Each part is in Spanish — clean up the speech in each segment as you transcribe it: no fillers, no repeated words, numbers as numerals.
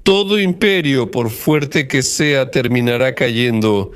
Todo imperio, por fuerte que sea, terminará cayendo.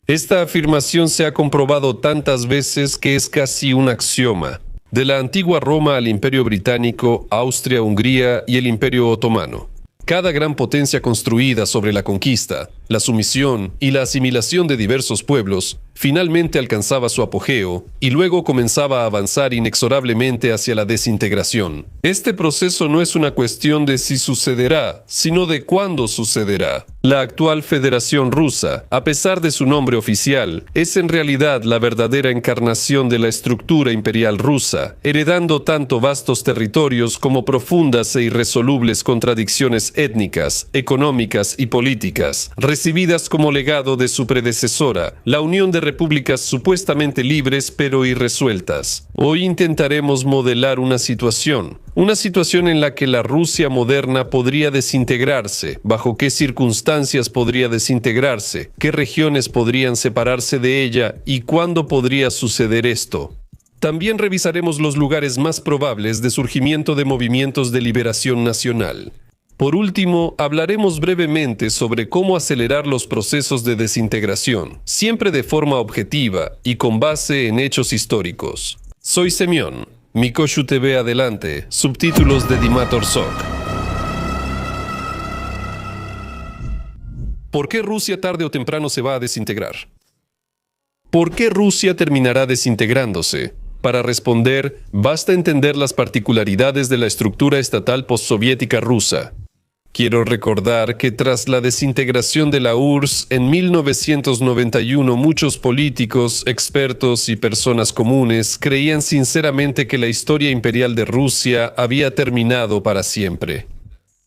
Esta afirmación se ha comprobado tantas veces que es casi un axioma. De la antigua Roma al Imperio Británico, Austria, Hungría y el Imperio Otomano. Cada gran potencia construida sobre la conquista, la sumisión y la asimilación de diversos pueblos, finalmente alcanzaba su apogeo y luego comenzaba a avanzar inexorablemente hacia la desintegración. Este proceso no es una cuestión de si sucederá, sino de cuándo sucederá. La actual Federación Rusa, a pesar de su nombre oficial, es en realidad la verdadera encarnación de la estructura imperial rusa, heredando tanto vastos territorios como profundas e irresolubles contradicciones étnicas, económicas y políticas, recibidas como legado de su predecesora, la Unión de Repúblicas supuestamente libres pero irresueltas. Hoy intentaremos modelar una situación en la que la Rusia moderna podría desintegrarse, bajo qué circunstancias podría desintegrarse, qué regiones podrían separarse de ella y cuándo podría suceder esto. También revisaremos los lugares más probables de surgimiento de movimientos de liberación nacional. Por último, hablaremos brevemente sobre cómo acelerar los procesos de desintegración, siempre de forma objetiva y con base en hechos históricos. Soy Semyon. Mikoshu TV adelante. Subtítulos de Dimator Sok. ¿Por qué Rusia tarde o temprano se va a desintegrar? ¿Por qué Rusia terminará desintegrándose? Para responder, basta entender las particularidades de la estructura estatal postsoviética rusa. Quiero recordar que tras la desintegración de la URSS en 1991, muchos políticos, expertos y personas comunes creían sinceramente que la historia imperial de Rusia había terminado para siempre.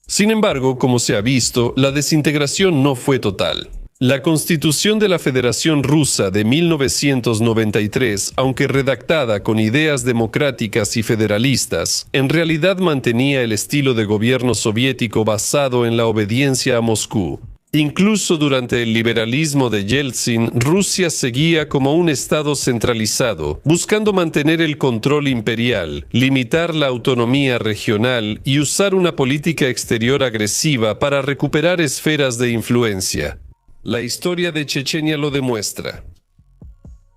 Sin embargo, como se ha visto, la desintegración no fue total. La Constitución de la Federación Rusa de 1993, aunque redactada con ideas democráticas y federalistas, en realidad mantenía el estilo de gobierno soviético basado en la obediencia a Moscú. Incluso durante el liberalismo de Yeltsin, Rusia seguía como un estado centralizado, buscando mantener el control imperial, limitar la autonomía regional y usar una política exterior agresiva para recuperar esferas de influencia. La historia de Chechenia lo demuestra.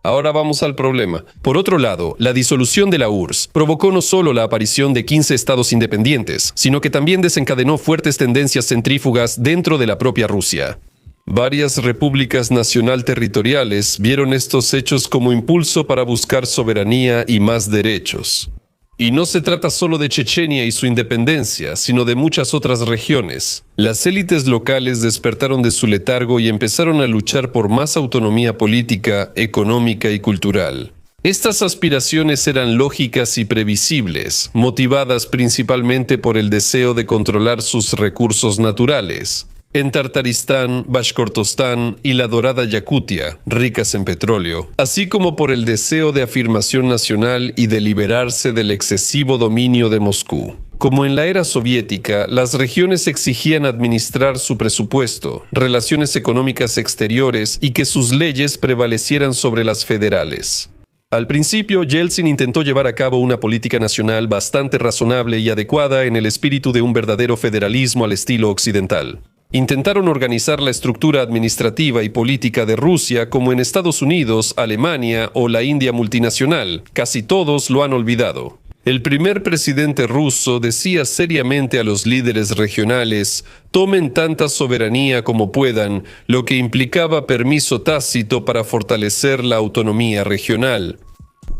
Ahora vamos al problema. Por otro lado, la disolución de la URSS provocó no solo la aparición de 15 estados independientes, sino que también desencadenó fuertes tendencias centrífugas dentro de la propia Rusia. Varias repúblicas nacional territoriales vieron estos hechos como impulso para buscar soberanía y más derechos. Y no se trata solo de Chechenia y su independencia, sino de muchas otras regiones. Las élites locales despertaron de su letargo y empezaron a luchar por más autonomía política, económica y cultural. Estas aspiraciones eran lógicas y previsibles, motivadas principalmente por el deseo de controlar sus recursos naturales. En Tartaristán, Bashkortostán y la dorada Yakutia, ricas en petróleo, así como por el deseo de afirmación nacional y de liberarse del excesivo dominio de Moscú. Como en la era soviética, las regiones exigían administrar su presupuesto, relaciones económicas exteriores y que sus leyes prevalecieran sobre las federales. Al principio, Yeltsin intentó llevar a cabo una política nacional bastante razonable y adecuada en el espíritu de un verdadero federalismo al estilo occidental. Intentaron organizar la estructura administrativa y política de Rusia como en Estados Unidos, Alemania o la India multinacional. Casi todos lo han olvidado. El primer presidente ruso decía seriamente a los líderes regionales: tomen tanta soberanía como puedan, lo que implicaba permiso tácito para fortalecer la autonomía regional.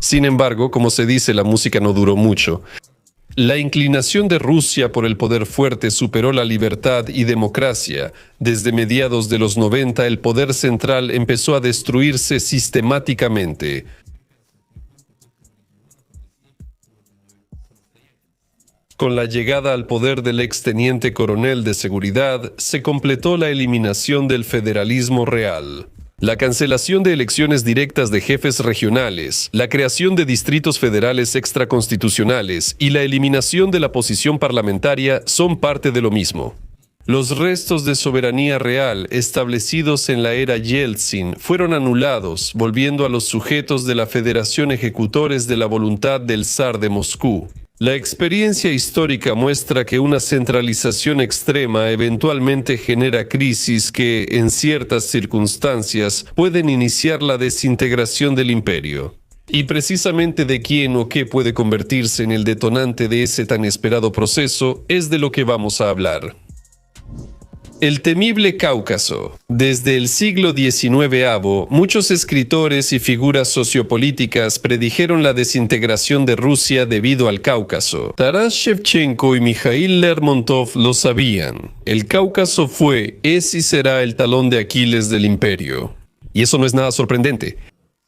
Sin embargo, como se dice, la música no duró mucho. La inclinación de Rusia por el poder fuerte superó la libertad y democracia. Desde mediados de los 90, el poder central empezó a destruirse sistemáticamente. Con la llegada al poder del exteniente coronel de seguridad, se completó la eliminación del federalismo real. La cancelación de elecciones directas de jefes regionales, la creación de distritos federales extraconstitucionales y la eliminación de la posición parlamentaria son parte de lo mismo. Los restos de soberanía real establecidos en la era Yeltsin fueron anulados, volviendo a los sujetos de la Federación ejecutores de la voluntad del zar de Moscú. La experiencia histórica muestra que una centralización extrema eventualmente genera crisis que, en ciertas circunstancias, pueden iniciar la desintegración del imperio. Y precisamente de quién o qué puede convertirse en el detonante de ese tan esperado proceso es de lo que vamos a hablar. El temible Cáucaso. Desde el siglo XIX, muchos escritores y figuras sociopolíticas predijeron la desintegración de Rusia debido al Cáucaso. Taras Shevchenko y Mikhail Lermontov lo sabían. El Cáucaso fue, es y será el talón de Aquiles del imperio. Y eso no es nada sorprendente.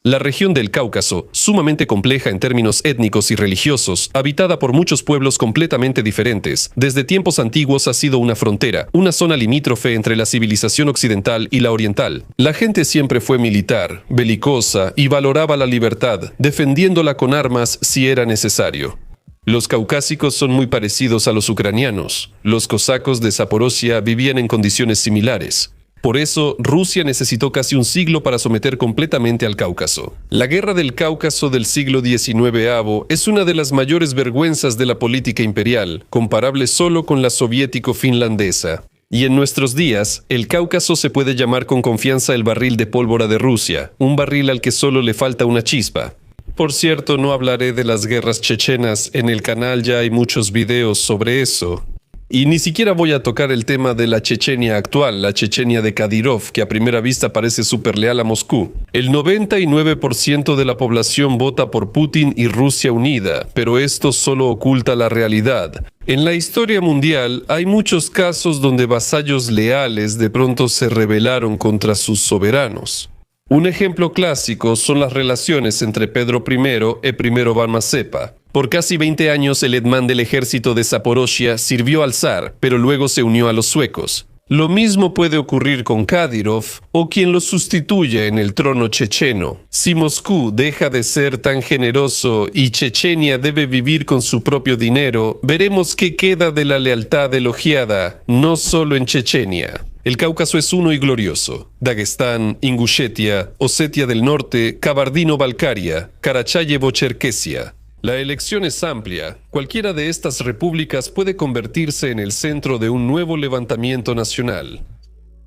La región del Cáucaso, sumamente compleja en términos étnicos y religiosos, habitada por muchos pueblos completamente diferentes, desde tiempos antiguos ha sido una frontera, una zona limítrofe entre la civilización occidental y la oriental. La gente siempre fue militar, belicosa y valoraba la libertad, defendiéndola con armas si era necesario. Los caucásicos son muy parecidos a los ucranianos. Los cosacos de Zaporozhia vivían en condiciones similares. Por eso, Rusia necesitó casi un siglo para someter completamente al Cáucaso. La guerra del Cáucaso del siglo XIX es una de las mayores vergüenzas de la política imperial, comparable solo con la soviético-finlandesa. Y en nuestros días, el Cáucaso se puede llamar con confianza el barril de pólvora de Rusia, un barril al que solo le falta una chispa. Por cierto, no hablaré de las guerras chechenas, en el canal ya hay muchos videos sobre eso. Y ni siquiera voy a tocar el tema de la Chechenia actual, la Chechenia de Kadyrov, que a primera vista parece súper leal a Moscú. El 99% de la población vota por Putin y Rusia unida, pero esto solo oculta la realidad. En la historia mundial hay muchos casos donde vasallos leales de pronto se rebelaron contra sus soberanos. Un ejemplo clásico son las relaciones entre Pedro I y I Van Mazepa. Por casi 20 años el hetman del ejército de Zaporozhia sirvió al zar, pero luego se unió a los suecos. Lo mismo puede ocurrir con Kadyrov o quien lo sustituya en el trono checheno. Si Moscú deja de ser tan generoso y Chechenia debe vivir con su propio dinero, veremos qué queda de la lealtad elogiada, no solo en Chechenia. El Cáucaso es uno y glorioso. Dagestán, Ingushetia, Osetia del Norte, Kabardino-Balkaria, Karachayevo-Cherkesia. La elección es amplia. Cualquiera de estas repúblicas puede convertirse en el centro de un nuevo levantamiento nacional.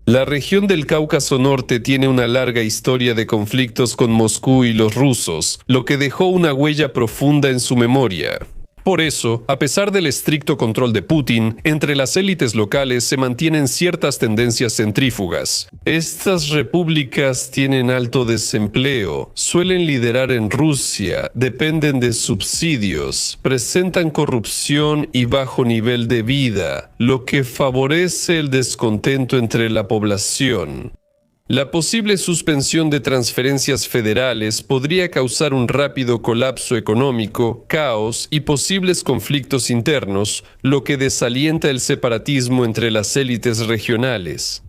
La región del Cáucaso Norte tiene una larga historia de conflictos con Moscú y los rusos, lo que dejó una huella profunda en su memoria. Por eso, a pesar del estricto control de Putin, entre las élites locales se mantienen ciertas tendencias centrífugas. Estas repúblicas tienen alto desempleo, suelen liderar en Rusia, dependen de subsidios, presentan corrupción y bajo nivel de vida, lo que favorece el descontento entre la población. La posible suspensión de transferencias federales podría causar un rápido colapso económico, caos y posibles conflictos internos, lo que desalienta el separatismo entre las élites regionales.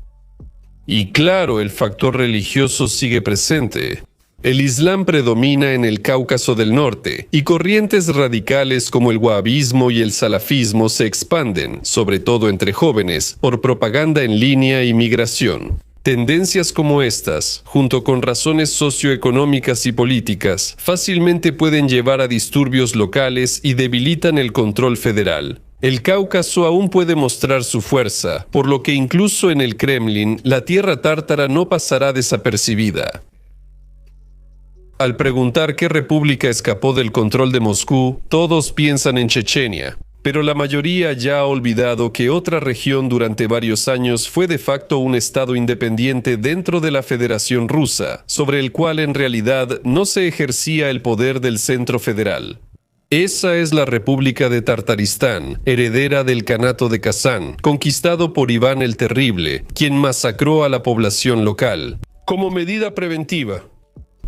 Y claro, el factor religioso sigue presente. El Islam predomina en el Cáucaso del Norte, y corrientes radicales como el wahabismo y el salafismo se expanden, sobre todo entre jóvenes, por propaganda en línea y migración. Tendencias como estas, junto con razones socioeconómicas y políticas, fácilmente pueden llevar a disturbios locales y debilitan el control federal. El Cáucaso aún puede mostrar su fuerza, por lo que incluso en el Kremlin, la tierra tártara no pasará desapercibida. Al preguntar qué república escapó del control de Moscú, todos piensan en Chechenia. Pero la mayoría ya ha olvidado que otra región durante varios años fue de facto un estado independiente dentro de la Federación Rusa, sobre el cual en realidad no se ejercía el poder del centro federal. Esa es la República de Tartaristán, heredera del Kanato de Kazán, conquistado por Iván el Terrible, quien masacró a la población local, como medida preventiva.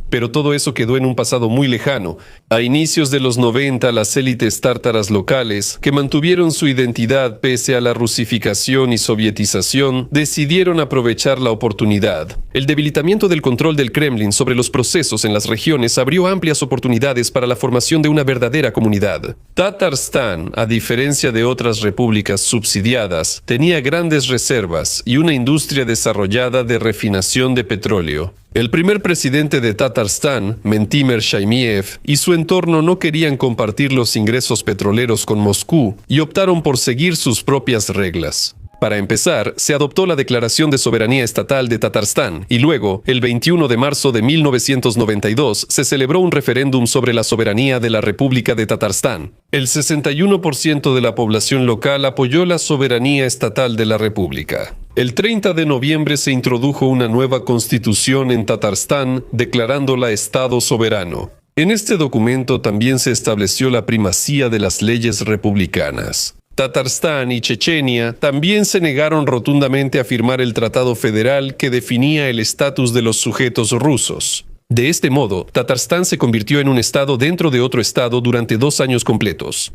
Pero todo eso quedó en un pasado muy lejano. A inicios de los 90, las élites tártaras locales, que mantuvieron su identidad pese a la rusificación y sovietización, decidieron aprovechar la oportunidad. El debilitamiento del control del Kremlin sobre los procesos en las regiones abrió amplias oportunidades para la formación de una verdadera comunidad. Tatarstán, a diferencia de otras repúblicas subsidiadas, tenía grandes reservas y una industria desarrollada de refinación de petróleo. El primer presidente de Tatarstán, Mentimir Shaimiev, y su entorno no querían compartir los ingresos petroleros con Moscú y optaron por seguir sus propias reglas. Para empezar, se adoptó la Declaración de Soberanía Estatal de Tatarstán y luego, el 21 de marzo de 1992, se celebró un referéndum sobre la soberanía de la República de Tatarstán. El 61% de la población local apoyó la soberanía estatal de la República. El 30 de noviembre se introdujo una nueva constitución en Tatarstán, declarándola Estado soberano. En este documento también se estableció la primacía de las leyes republicanas. Tatarstán y Chechenia también se negaron rotundamente a firmar el tratado federal que definía el estatus de los sujetos rusos. De este modo, Tatarstán se convirtió en un estado dentro de otro estado durante 2 años completos.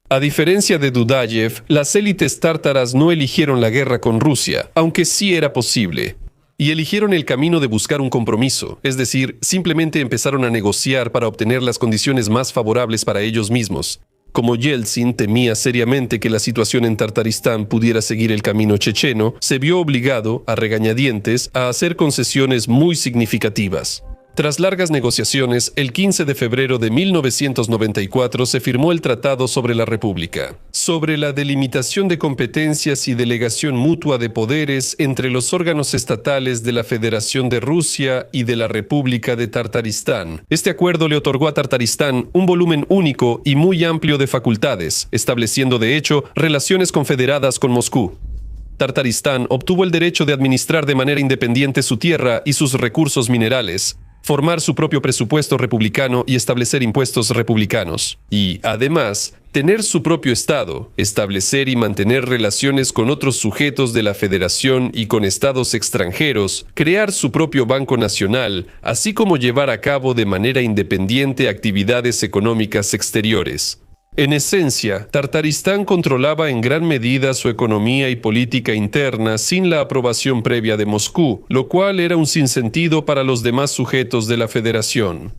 A diferencia de Dudayev, las élites tártaras no eligieron la guerra con Rusia, aunque sí era posible. Y eligieron el camino de buscar un compromiso, es decir, simplemente empezaron a negociar para obtener las condiciones más favorables para ellos mismos. Como Yeltsin temía seriamente que la situación en Tartaristán pudiera seguir el camino checheno, se vio obligado, a regañadientes, a hacer concesiones muy significativas. Tras largas negociaciones, el 15 de febrero de 1994 se firmó el Tratado sobre la República, sobre la delimitación de competencias y delegación mutua de poderes entre los órganos estatales de la Federación de Rusia y de la República de Tartaristán. Este acuerdo le otorgó a Tartaristán un volumen único y muy amplio de facultades, estableciendo de hecho relaciones confederadas con Moscú. Tartaristán obtuvo el derecho de administrar de manera independiente su tierra y sus recursos minerales, formar su propio presupuesto republicano y establecer impuestos republicanos. Y, además, tener su propio Estado, establecer y mantener relaciones con otros sujetos de la Federación y con estados extranjeros, crear su propio Banco Nacional, así como llevar a cabo de manera independiente actividades económicas exteriores. En esencia, Tartaristán controlaba en gran medida su economía y política interna sin la aprobación previa de Moscú, lo cual era un sinsentido para los demás sujetos de la Federación.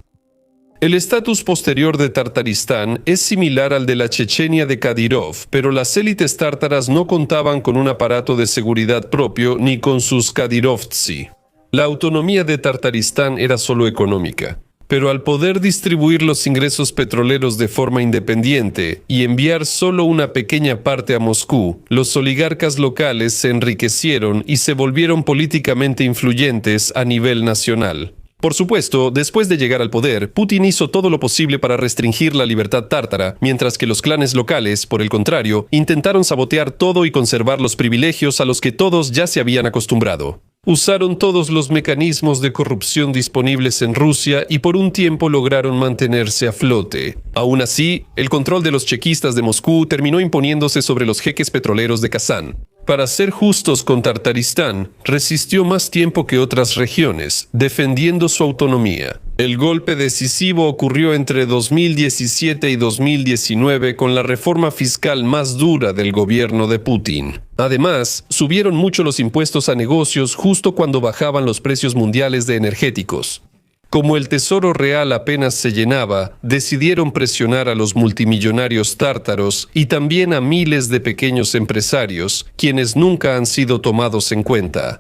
El estatus posterior de Tartaristán es similar al de la Chechenia de Kadyrov, pero las élites tártaras no contaban con un aparato de seguridad propio ni con sus kadyrovtsi. La autonomía de Tartaristán era solo económica. Pero al poder distribuir los ingresos petroleros de forma independiente y enviar solo una pequeña parte a Moscú, los oligarcas locales se enriquecieron y se volvieron políticamente influyentes a nivel nacional. Por supuesto, después de llegar al poder, Putin hizo todo lo posible para restringir la libertad tártara, mientras que los clanes locales, por el contrario, intentaron sabotear todo y conservar los privilegios a los que todos ya se habían acostumbrado. Usaron todos los mecanismos de corrupción disponibles en Rusia y por un tiempo lograron mantenerse a flote. Aún así, el control de los chequistas de Moscú terminó imponiéndose sobre los jeques petroleros de Kazán. Para ser justos con Tartaristán, resistió más tiempo que otras regiones, defendiendo su autonomía. El golpe decisivo ocurrió entre 2017 y 2019 con la reforma fiscal más dura del gobierno de Putin. Además, subieron mucho los impuestos a negocios justo cuando bajaban los precios mundiales de energéticos. Como el tesoro real apenas se llenaba, decidieron presionar a los multimillonarios tártaros y también a miles de pequeños empresarios, quienes nunca han sido tomados en cuenta.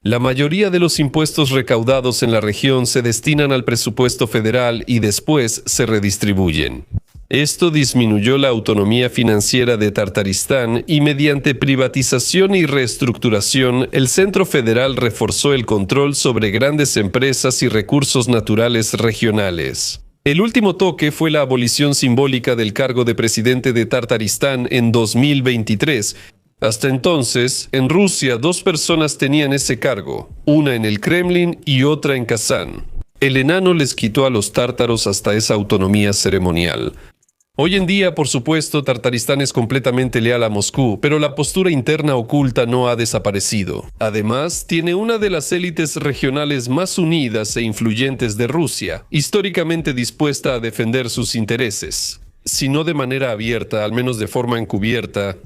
La mayoría de los impuestos recaudados en la región se destinan al presupuesto federal y después se redistribuyen. Esto disminuyó la autonomía financiera de Tartaristán y mediante privatización y reestructuración, el Centro Federal reforzó el control sobre grandes empresas y recursos naturales regionales. El último toque fue la abolición simbólica del cargo de presidente de Tartaristán en 2023. Hasta entonces, en Rusia 2 personas tenían ese cargo, una en el Kremlin y otra en Kazán. El enano les quitó a los tártaros hasta esa autonomía ceremonial. Hoy en día, por supuesto, Tartaristán es completamente leal a Moscú, pero la postura interna oculta no ha desaparecido. Además, tiene una de las élites regionales más unidas e influyentes de Rusia, históricamente dispuesta a defender sus intereses. Si no de manera abierta, al menos de forma encubierta.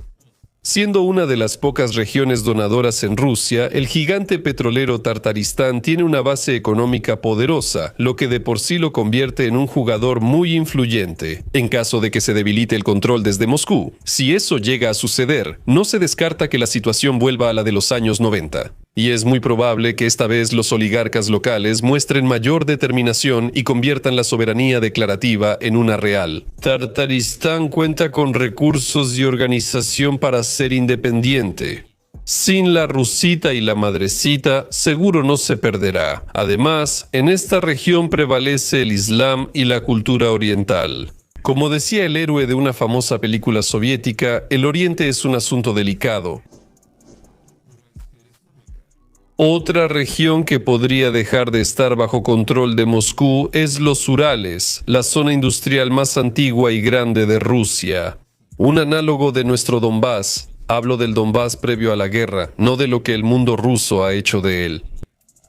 Siendo una de las pocas regiones donadoras en Rusia, el gigante petrolero Tartaristán tiene una base económica poderosa, lo que de por sí lo convierte en un jugador muy influyente. En caso de que se debilite el control desde Moscú, si eso llega a suceder, no se descarta que la situación vuelva a la de los años 90. Y es muy probable que esta vez los oligarcas locales muestren mayor determinación y conviertan la soberanía declarativa en una real. Tartaristán cuenta con recursos y organización para ser independiente. Sin la Rusita y la Madrecita, seguro no se perderá. Además, en esta región prevalece el Islam y la cultura oriental. Como decía el héroe de una famosa película soviética, el Oriente es un asunto delicado. Otra región que podría dejar de estar bajo control de Moscú es los Urales, la zona industrial más antigua y grande de Rusia. Un análogo de nuestro Donbass. Hablo del Donbass previo a la guerra, no de lo que el mundo ruso ha hecho de él.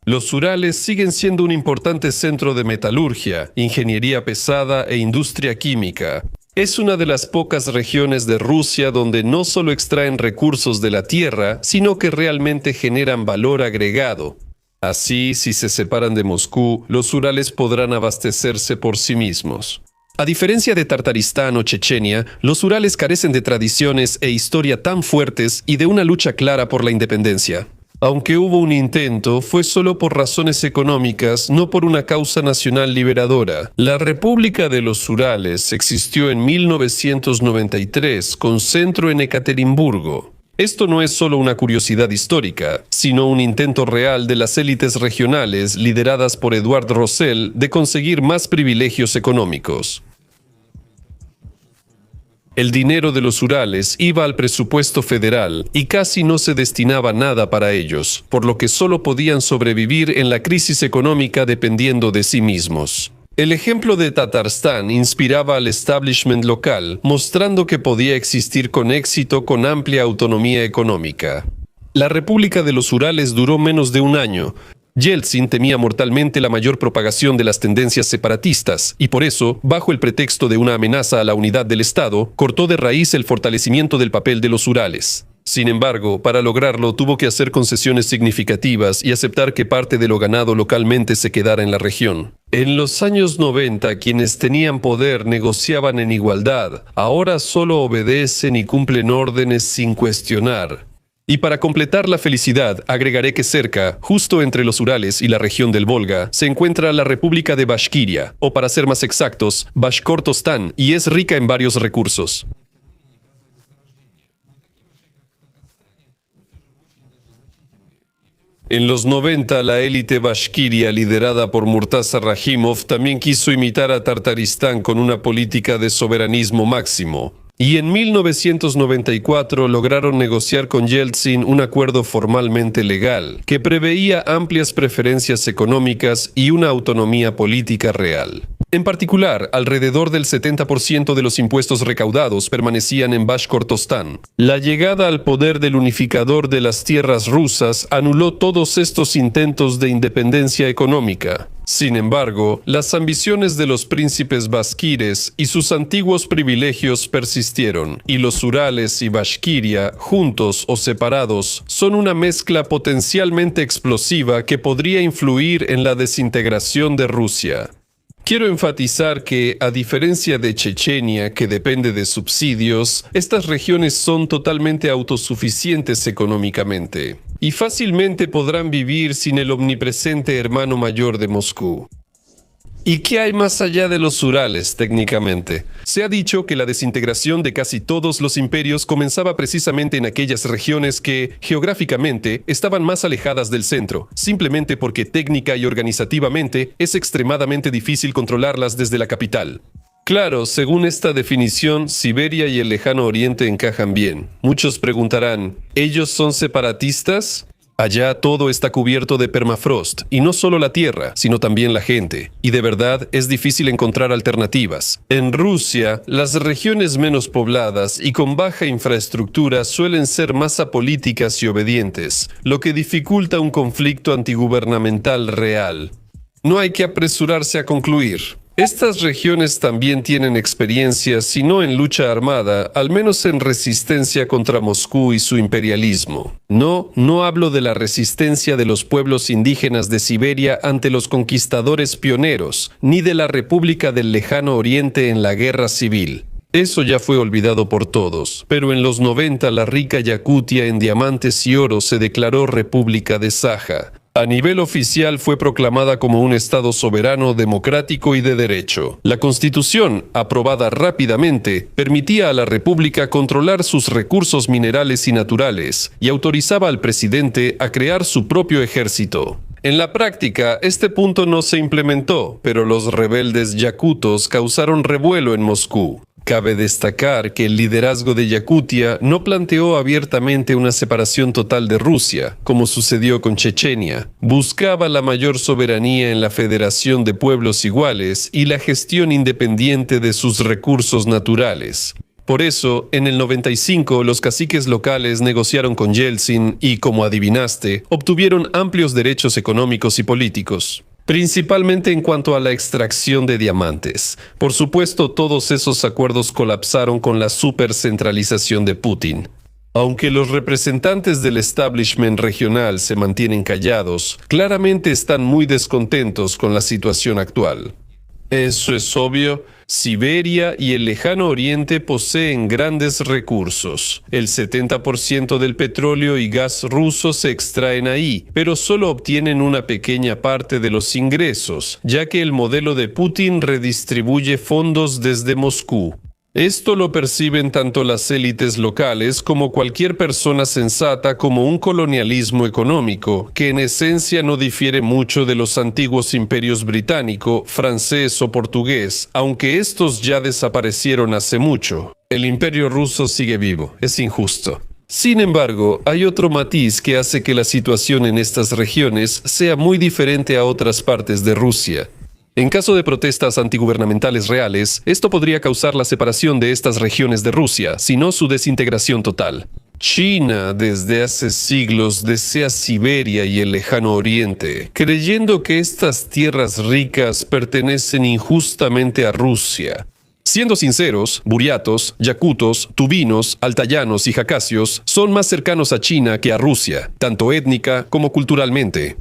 Los Urales siguen siendo un importante centro de metalurgia, ingeniería pesada e industria química. Es una de las pocas regiones de Rusia donde no solo extraen recursos de la tierra, sino que realmente generan valor agregado. Así, si se separan de Moscú, los Urales podrán abastecerse por sí mismos. A diferencia de Tartaristán o Chechenia, los Urales carecen de tradiciones e historia tan fuertes y de una lucha clara por la independencia. Aunque hubo un intento, fue solo por razones económicas, no por una causa nacional liberadora. La República de los Urales existió en 1993, con centro en Ekaterimburgo. Esto no es solo una curiosidad histórica, sino un intento real de las élites regionales, lideradas por Eduard Rosell, de conseguir más privilegios económicos. El dinero de los Urales iba al presupuesto federal y casi no se destinaba nada para ellos, por lo que solo podían sobrevivir en la crisis económica dependiendo de sí mismos. El ejemplo de Tatarstán inspiraba al establishment local, mostrando que podía existir con éxito con amplia autonomía económica. La República de los Urales duró menos de un año. Yeltsin temía mortalmente la mayor propagación de las tendencias separatistas y por eso, bajo el pretexto de una amenaza a la unidad del Estado, cortó de raíz el fortalecimiento del papel de los Urales. Sin embargo, para lograrlo tuvo que hacer concesiones significativas y aceptar que parte de lo ganado localmente se quedara en la región. En los años 90, quienes tenían poder negociaban en igualdad. Ahora solo obedecen y cumplen órdenes sin cuestionar. Y para completar la felicidad, agregaré que cerca, justo entre los Urales y la región del Volga, se encuentra la República de Bashkiria, o para ser más exactos, Bashkortostán, y es rica en varios recursos. En los 90, la élite bashkiria, liderada por Murtaza Rahimov, también quiso imitar a Tartaristán con una política de soberanismo máximo. Y en 1994 lograron negociar con Yeltsin un acuerdo formalmente legal, que preveía amplias preferencias económicas y una autonomía política real. En particular, alrededor del 70% de los impuestos recaudados permanecían en Bashkortostán. La llegada al poder del unificador de las tierras rusas anuló todos estos intentos de independencia económica. Sin embargo, las ambiciones de los príncipes bashkires y sus antiguos privilegios persistieron, y los Urales y Bashkiria, juntos o separados, son una mezcla potencialmente explosiva que podría influir en la desintegración de Rusia. Quiero enfatizar que, a diferencia de Chechenia, que depende de subsidios, estas regiones son totalmente autosuficientes económicamente y fácilmente podrán vivir sin el omnipresente hermano mayor de Moscú. ¿Y qué hay más allá de los Urales, técnicamente? Se ha dicho que la desintegración de casi todos los imperios comenzaba precisamente en aquellas regiones que, geográficamente, estaban más alejadas del centro, simplemente porque técnica y organizativamente es extremadamente difícil controlarlas desde la capital. Claro, según esta definición, Siberia y el Lejano Oriente encajan bien. Muchos preguntarán, ¿ellos son separatistas? Allá todo está cubierto de permafrost, y no solo la tierra, sino también la gente. Y de verdad es difícil encontrar alternativas. En Rusia, las regiones menos pobladas y con baja infraestructura suelen ser más apolíticas y obedientes, lo que dificulta un conflicto antigubernamental real. No hay que apresurarse a concluir. Estas regiones también tienen experiencia, si no en lucha armada, al menos en resistencia contra Moscú y su imperialismo. No hablo de la resistencia de los pueblos indígenas de Siberia ante los conquistadores pioneros, ni de la República del Lejano Oriente en la Guerra Civil. Eso ya fue olvidado por todos, pero en los 90 la rica Yakutia en diamantes y oro se declaró República de Saja. A nivel oficial fue proclamada como un Estado soberano, democrático y de derecho. La Constitución, aprobada rápidamente, permitía a la República controlar sus recursos minerales y naturales y autorizaba al presidente a crear su propio ejército. En la práctica, este punto no se implementó, pero los rebeldes yakutos causaron revuelo en Moscú. Cabe destacar que el liderazgo de Yakutia no planteó abiertamente una separación total de Rusia, como sucedió con Chechenia. Buscaba la mayor soberanía en la Federación de Pueblos Iguales y la gestión independiente de sus recursos naturales. Por eso, en el 95, los caciques locales negociaron con Yeltsin y, como adivinaste, obtuvieron amplios derechos económicos y políticos. Principalmente en cuanto a la extracción de diamantes. Por supuesto, todos esos acuerdos colapsaron con la supercentralización de Putin. Aunque los representantes del establishment regional se mantienen callados, claramente están muy descontentos con la situación actual. Eso es obvio. Siberia y el Lejano Oriente poseen grandes recursos. El 70% del petróleo y gas ruso se extraen ahí, pero solo obtienen una pequeña parte de los ingresos, ya que el modelo de Putin redistribuye fondos desde Moscú. Esto lo perciben tanto las élites locales como cualquier persona sensata como un colonialismo económico, que en esencia no difiere mucho de los antiguos imperios británico, francés o portugués, aunque estos ya desaparecieron hace mucho. El imperio ruso sigue vivo, es injusto. Sin embargo, hay otro matiz que hace que la situación en estas regiones sea muy diferente a otras partes de Rusia. En caso de protestas antigubernamentales reales, esto podría causar la separación de estas regiones de Rusia, si no su desintegración total. China desde hace siglos desea Siberia y el Lejano Oriente, creyendo que estas tierras ricas pertenecen injustamente a Rusia. Siendo sinceros, buriatos, yakutos, tubinos, altayanos y jacasios son más cercanos a China que a Rusia, tanto étnica como culturalmente.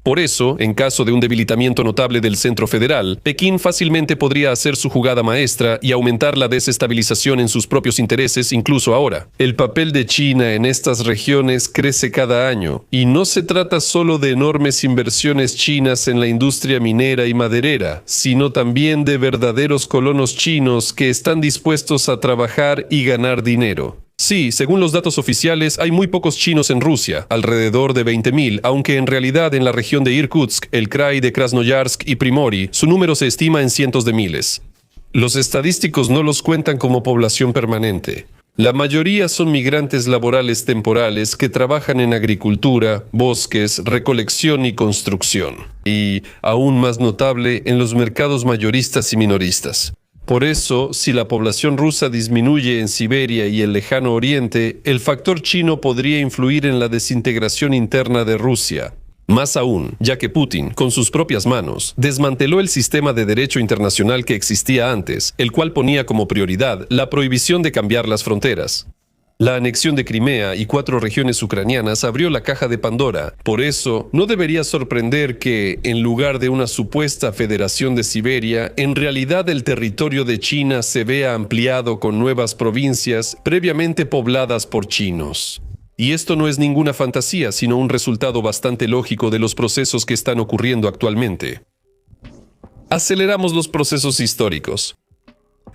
Por eso, en caso de un debilitamiento notable del centro federal, Pekín fácilmente podría hacer su jugada maestra y aumentar la desestabilización en sus propios intereses incluso ahora. El papel de China en estas regiones crece cada año, y no se trata solo de enormes inversiones chinas en la industria minera y maderera, sino también de verdaderos colonos chinos que están dispuestos a trabajar y ganar dinero. Sí, según los datos oficiales, hay muy pocos chinos en Rusia, alrededor de 20.000, aunque en realidad en la región de Irkutsk, el krai de Krasnoyarsk y Primorye, su número se estima en cientos de miles. Los estadísticos no los cuentan como población permanente. La mayoría son migrantes laborales temporales que trabajan en agricultura, bosques, recolección y construcción. Y, aún más notable, en los mercados mayoristas y minoristas. Por eso, si la población rusa disminuye en Siberia y el Lejano Oriente, el factor chino podría influir en la desintegración interna de Rusia. Más aún, ya que Putin, con sus propias manos, desmanteló el sistema de derecho internacional que existía antes, el cual ponía como prioridad la prohibición de cambiar las fronteras. La anexión de Crimea y 4 regiones ucranianas abrió la caja de Pandora. Por eso, no debería sorprender que, en lugar de una supuesta federación de Siberia, en realidad el territorio de China se vea ampliado con nuevas provincias previamente pobladas por chinos. Y esto no es ninguna fantasía, sino un resultado bastante lógico de los procesos que están ocurriendo actualmente. Aceleramos los procesos históricos.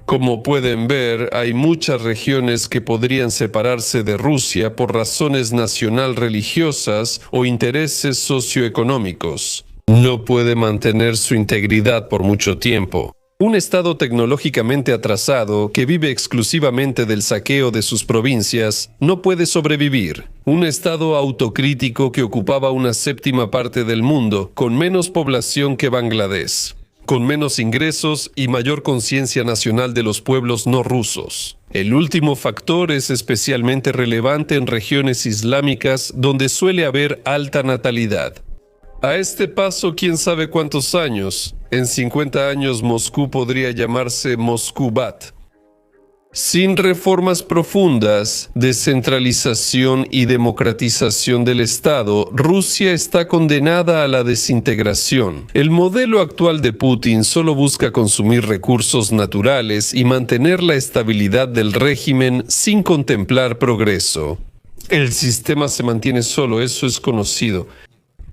Como pueden ver, hay muchas regiones que podrían separarse de Rusia por razones nacional-religiosas o intereses socioeconómicos. No puede mantener su integridad por mucho tiempo. Un estado tecnológicamente atrasado que vive exclusivamente del saqueo de sus provincias no puede sobrevivir. Un estado autocrítico que ocupaba una 7ª parte del mundo, con menos población que Bangladesh, con menos ingresos y mayor conciencia nacional de los pueblos no rusos. El último factor es especialmente relevante en regiones islámicas donde suele haber alta natalidad. A este paso, quién sabe cuántos años. En 50 años Moscú podría llamarse Moscúbat. Sin reformas profundas, descentralización y democratización del Estado, Rusia está condenada a la desintegración. El modelo actual de Putin solo busca consumir recursos naturales y mantener la estabilidad del régimen sin contemplar progreso. El sistema se mantiene solo, eso es conocido.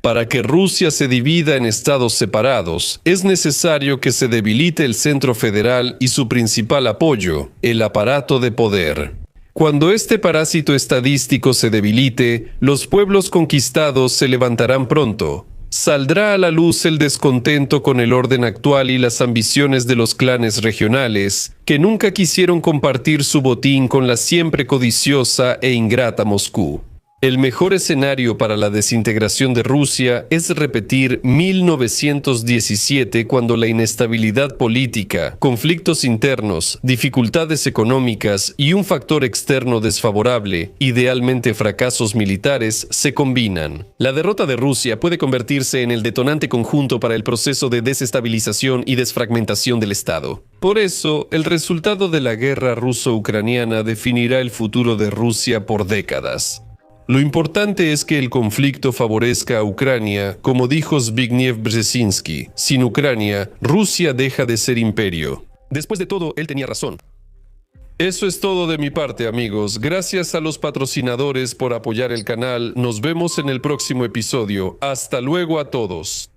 Para que Rusia se divida en estados separados, es necesario que se debilite el centro federal y su principal apoyo, el aparato de poder. Cuando este parásito estadístico se debilite, los pueblos conquistados se levantarán pronto. Saldrá a la luz el descontento con el orden actual y las ambiciones de los clanes regionales, que nunca quisieron compartir su botín con la siempre codiciosa e ingrata Moscú. El mejor escenario para la desintegración de Rusia es repetir 1917, cuando la inestabilidad política, conflictos internos, dificultades económicas y un factor externo desfavorable, idealmente fracasos militares, se combinan. La derrota de Rusia puede convertirse en el detonante conjunto para el proceso de desestabilización y desfragmentación del Estado. Por eso, el resultado de la guerra ruso-ucraniana definirá el futuro de Rusia por décadas. Lo importante es que el conflicto favorezca a Ucrania, como dijo Zbigniew Brzezinski. Sin Ucrania, Rusia deja de ser imperio. Después de todo, él tenía razón. Eso es todo de mi parte, amigos. Gracias a los patrocinadores por apoyar el canal. Nos vemos en el próximo episodio. Hasta luego a todos.